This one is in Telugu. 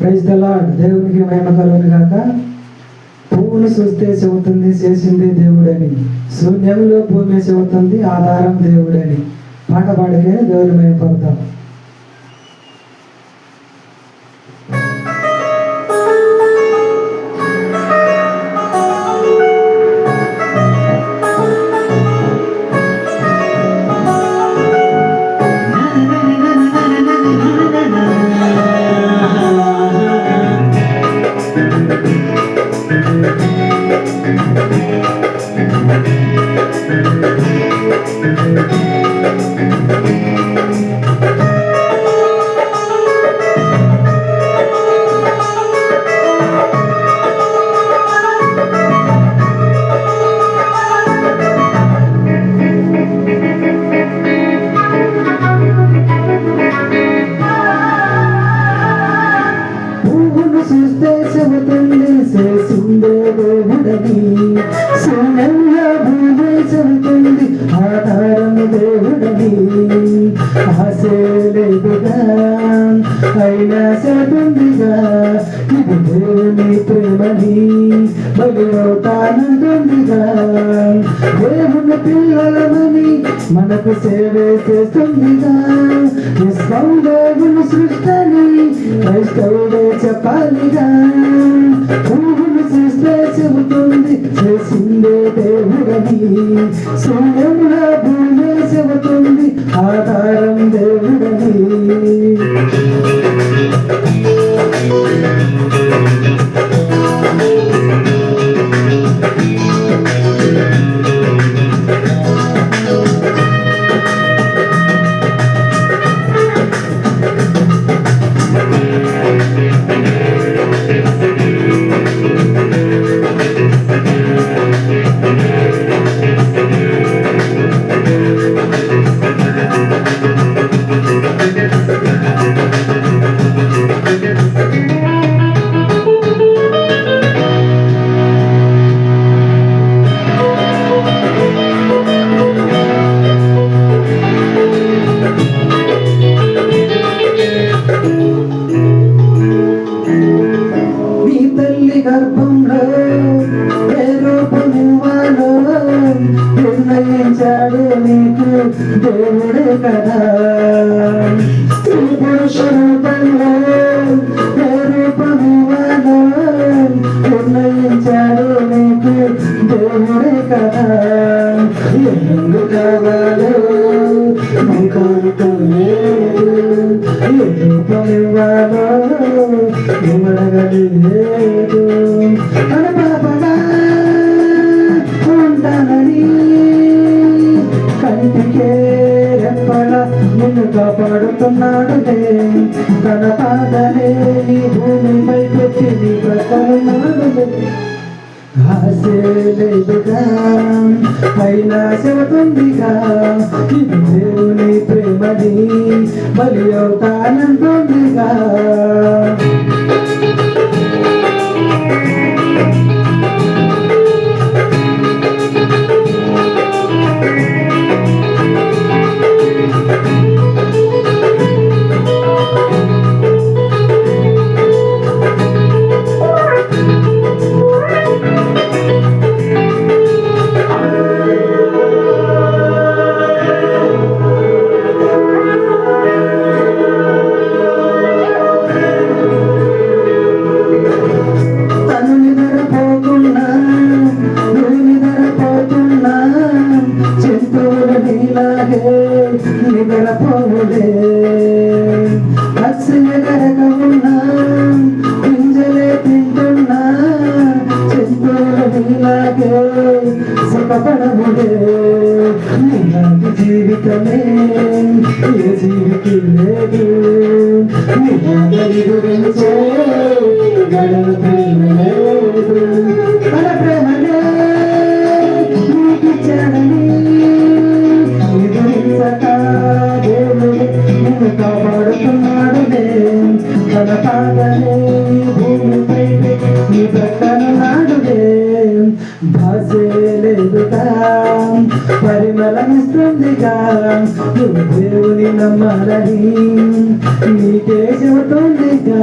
Praise the lord. దేవునికి మహిమ కలుగును గాక. పువ్వును చూస్తే చెబుతుంది చేసింది దేవుడని, శూన్యంలో భూమి చెబుతుంది ఆధారం దేవుడని. పాట పాడుకొని దేవుని మహిమపడతాం. చూస్తే చెబుతుంది చేసిందే దేవుడని, శూన్యంగా భూమి చెబుతుంది ఆధారం దేవుడని. ఆశే లేదుగా అయినా చెబుతుందిగా ఇది దేవుని ప్రేమని, బలి అవుతానంటుందిగా. దేవుని పిల్లలమని మనకు సేవే చేస్తుందిగా. దేవుని సృష్టిని క్రైస్తవుడే చెప్పాలిగా. పువ్వును చూస్తే చెబుతుంది చేసిందే దేవుడని, శూన్యంలో భూమి చెబుతుంది ఆధారం దేవుడని. గర్భంలో ఏ రూపమివ్వాలో నిర్ణయించాడు నీకు దేవుడే కదా. పురుష రూపంలో ఏ రూపమివ్వాలో నిర్ణయించాడు నీకు దేవుడే కదా. ఎందు కావాలో నీకు లేదు, ఏ రూపమివ్వాలో ఇవ్వగలేదు. ఉంటానని కంటికే ఎప్పల నిన్ను కాపాడుతున్నాడు. తన పాదనే నీ భూమిపై పెట్టి నీ బ్రతకున్నాడు. ఆశే లేదుగా అయినా చెబుతుందిగా ఇది దేవుని ప్రేమని, బలి అవుతానంటుందిగా. నిద్రపోలే పక్షిగరగ ఉన్నా గింజలే తింటున్నా చెంతుల నీలాగే సుఖపడములే. నీలాంటి జీవితమే ఏ జీవికి లేదు, నీలాంటి గురించే గడవ ప్రేమ లేదు. మన ప్రేమనే నీకిచ్చాడని దేవుడు కాపాడుతున్నాడు. తన పాదనే భూమిపై నీ ప్రక్కన నాడుదే. భాషే లేదుగా పరిమళమిస్తుందిగా నువ్వు దేవుని నమ్మాలని నీకే చెబుతుందిగా.